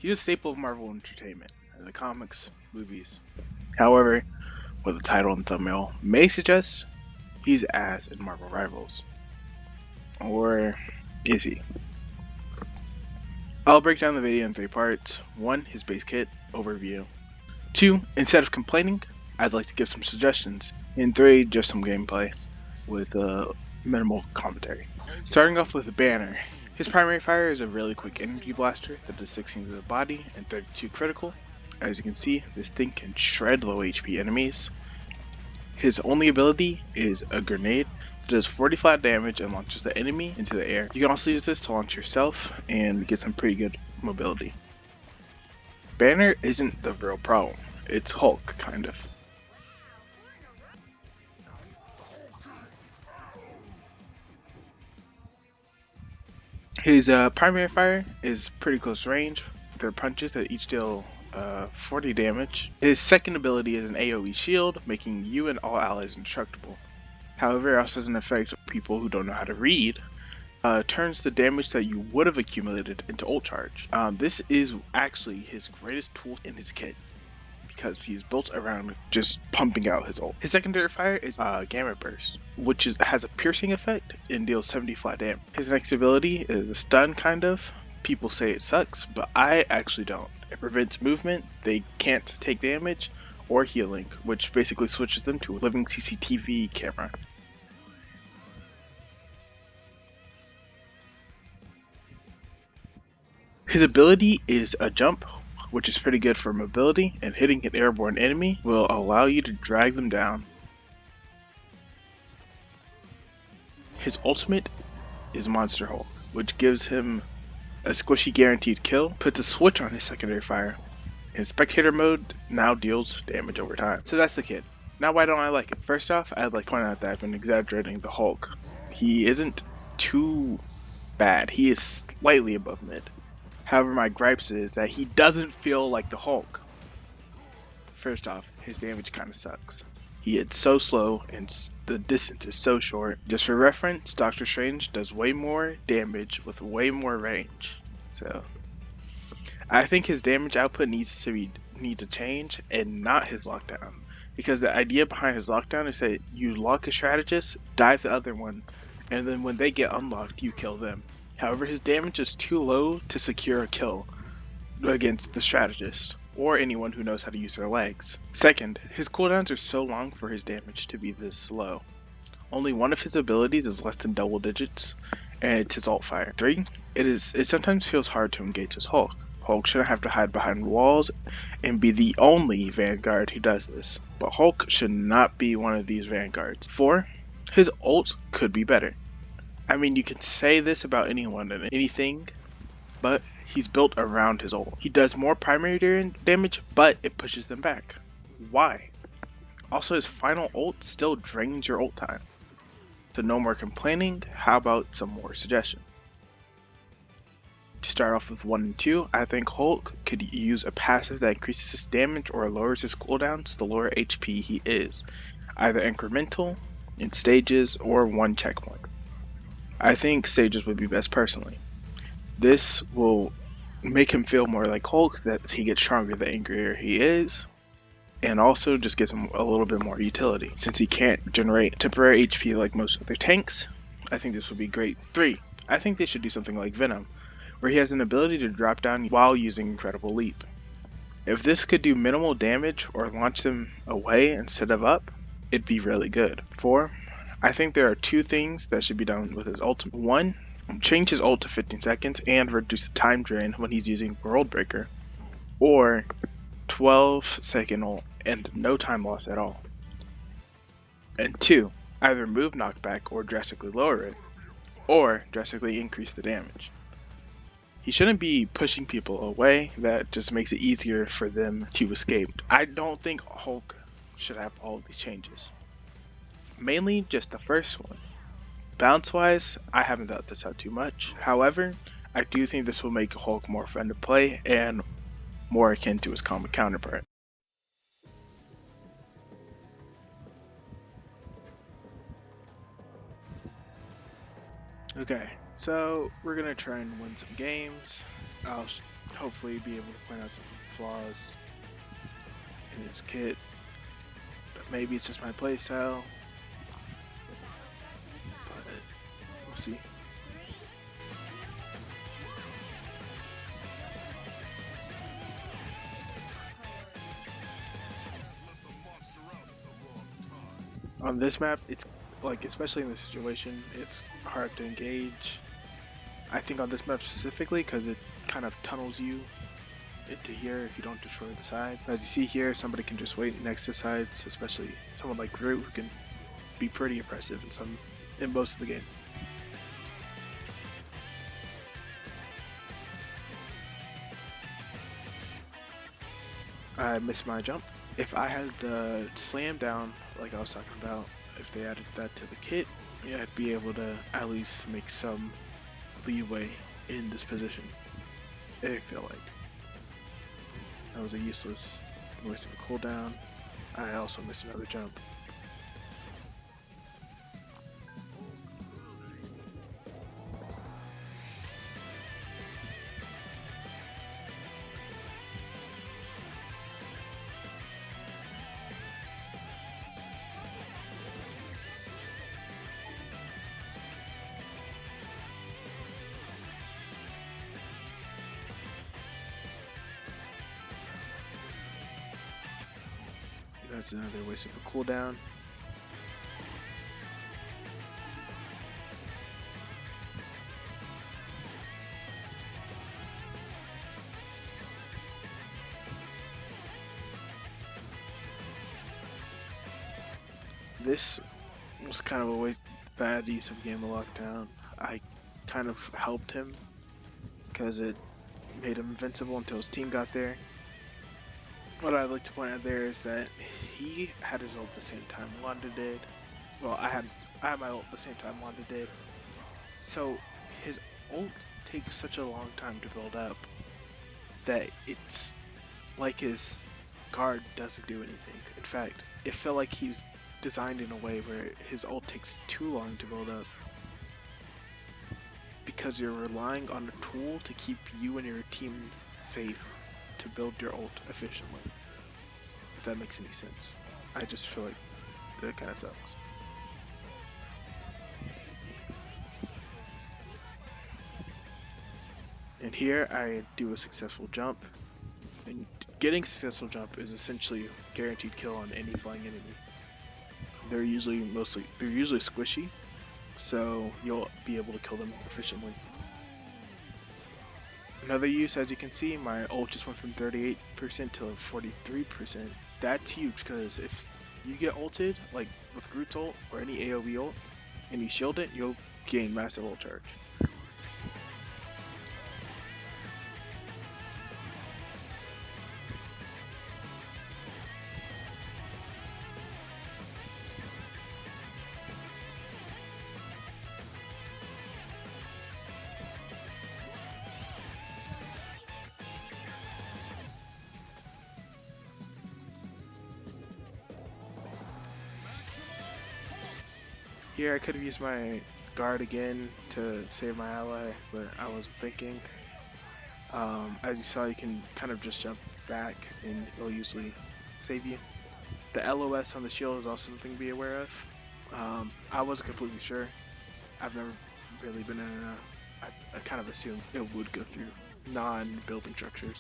He's a staple of Marvel entertainment, in the comics, movies. However, what the title and thumbnail may suggest, he's ass in Marvel Rivals. Or is he? I'll break down the video in 3 parts. 1, his base kit overview. 2, instead of complaining, I'd like to give some suggestions. And 3, just some gameplay with minimal commentary. Starting off with the banner. His primary fire is a really quick energy blaster that does 16 to the body and 32 critical. As you can see, this thing can shred low HP enemies. His only ability is a grenade that does 40 flat damage and launches the enemy into the air. You can also use this to launch yourself and get some pretty good mobility. Banner isn't the real problem, it's Hulk, kind of. His primary fire is pretty close range. There are punches that each deal 40 damage. His second ability is an AoE shield, making you and all allies indestructible. However, it also has an effect of people who don't know how to read. Turns the damage that you would have accumulated into ult charge. This is actually his greatest tool in his kit, because he's built around just pumping out his ult. His secondary fire is Gamma Burst, which has a piercing effect and deals 70 flat damage. His next ability is a stun, kind of. People say it sucks, but I actually don't. It prevents movement, they can't take damage, or healing, which basically switches them to a living CCTV camera. His ability is a jump, which is pretty good for mobility, and hitting an airborne enemy will allow you to drag them down. His ultimate is Monster Hulk, which gives him a squishy guaranteed kill, puts a switch on his secondary fire. His spectator mode now deals damage over time. So that's the kid. Now why don't I like it? First off, I'd like to point out that I've been exaggerating the Hulk. He isn't too bad, he is slightly above mid. However, my gripes is that he doesn't feel like the Hulk. First off, his damage kind of sucks. He hits so slow and the distance is so short. Just for reference, Doctor Strange does way more damage with way more range. So I think his damage output needs to change, and not his lockdown. Because the idea behind his lockdown is that you lock a strategist, dive the other one, and then when they get unlocked, you kill them. However, his damage is too low to secure a kill against the strategist, or anyone who knows how to use their legs. Second, his cooldowns are so long for his damage to be this low. Only one of his abilities is less than double digits, and it's his alt fire. 3, it sometimes feels hard to engage as Hulk. Hulk shouldn't have to hide behind walls and be the only Vanguard who does this, but Hulk should not be one of these Vanguards. 4, his ult could be better. I mean, you can say this about anyone and anything, but he's built around his ult. He does more primary damage, but it pushes them back. Why? Also, his final ult still drains your ult time. So no more complaining, how about some more suggestions? To start off with 1 and 2, I think Hulk could use a passive that increases his damage or lowers his cooldowns the lower HP he is, either incremental, in stages, or 1 checkpoint. I think stages would be best personally. This will make him feel more like Hulk, that he gets stronger the angrier he is, and also just gives him a little bit more utility. Since he can't generate temporary HP like most other tanks, I think this would be great. 3, I think they should do something like Venom, where he has an ability to drop down while using Incredible Leap. If this could do minimal damage or launch them away instead of up, it'd be really good. 4, I think there are 2 things that should be done with his ultimate. 1, change his ult to 15 seconds and reduce the time drain when he's using World Breaker, or 12-second ult and no time loss at all. And 2, either remove knockback or drastically lower it, or drastically increase the damage. He shouldn't be pushing people away, that just makes it easier for them to escape. I don't think Hulk should have all of these changes. Mainly just the first one. Balance wise, I haven't thought this out too much. However, I do think this will make Hulk more fun to play and more akin to his comic counterpart. Okay, so we're gonna try and win some games. I'll hopefully be able to point out some flaws in its kit. But maybe it's just my playstyle. But we'll see. On this map, it's like, especially in this situation, it's hard to engage. I think on this map specifically, because it kind of tunnels you into here if you don't destroy the side. As you see here, somebody can just wait next to sides, especially someone like Groot, who can be pretty impressive in most of the game. I missed my jump. If I had the slam down, like I was talking about, if they added that to the kit, yeah, I'd be able to at least make some leeway in this position. I feel like that was a useless waste of a cooldown. I also missed another jump. That's another waste of a cooldown. This was kind of a bad use of Game of Lockdown. I kind of helped him because it made him invincible until his team got there. What I'd like to point out there is that he had his ult the same time Wanda did. Well, I had my ult the same time Wanda did. So his ult takes such a long time to build up that it's like his guard doesn't do anything. In fact, it felt like he's designed in a way where his ult takes too long to build up because you're relying on a tool to keep you and your team safe to build your ult efficiently. If that makes any sense. I just feel like that kind of sucks. And here I do a successful jump, and getting a successful jump is essentially a guaranteed kill on any flying enemy. They're usually squishy, so you'll be able to kill them efficiently. Another use, as you can see, my ult just went from 38% to 43%. That's huge because if you get ulted, like with Groot's ult or any AoE ult, and you shield it, you'll gain massive ult charge. Here I could have used my guard again to save my ally, but I was thinking. As you saw, you can kind of just jump back and it'll usually save you. The LOS on the shield is also something to be aware of. I wasn't completely sure. I've never really been in a... I kind of assumed it would go through non-building structures.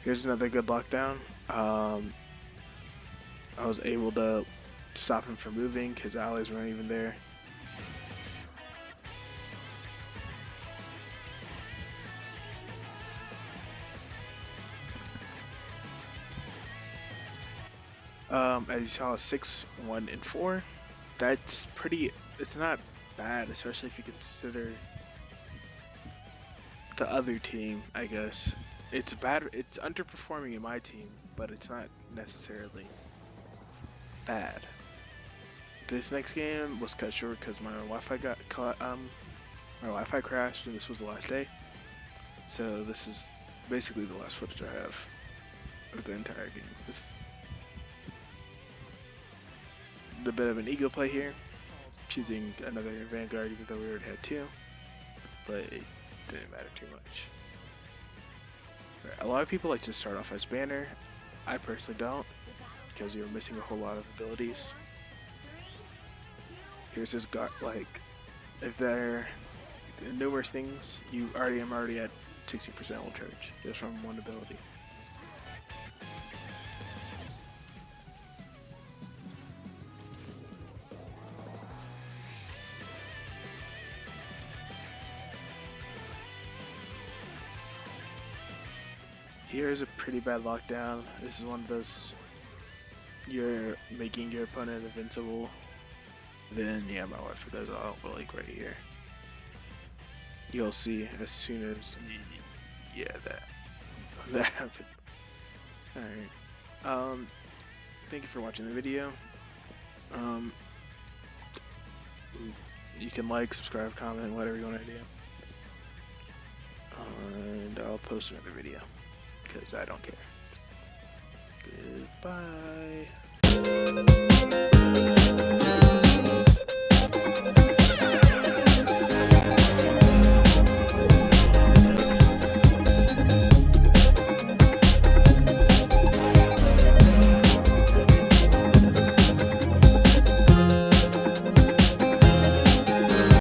Here's another good lockdown. I was able to stop him from moving. His allies weren't even there. As you saw, 6, 1, and 4. That's pretty. It's not bad, especially if you consider the other team. I guess it's bad. It's underperforming in my team, but it's not necessarily bad. This next game was cut short because my Wi-Fi got caught. My Wi-Fi crashed, and this was the last day. So this is basically the last footage I have of the entire game. This is a bit of an ego play here, choosing another Vanguard even though we already had two, but it didn't matter too much. A lot of people like to start off as Banner. I personally don't, because you're missing a whole lot of abilities. Here's this guy, like, if there are numerous things, I'm already at 60% ult charge just from one ability. Here's a pretty bad lockdown. This is one of those, you're making your opponent invincible. Then yeah, my wife does all like right here. You'll see as soon as that happened. Alright. Thank you for watching the video. You can like, subscribe, comment, whatever you want to do. And I'll post another video because I don't care. Goodbye.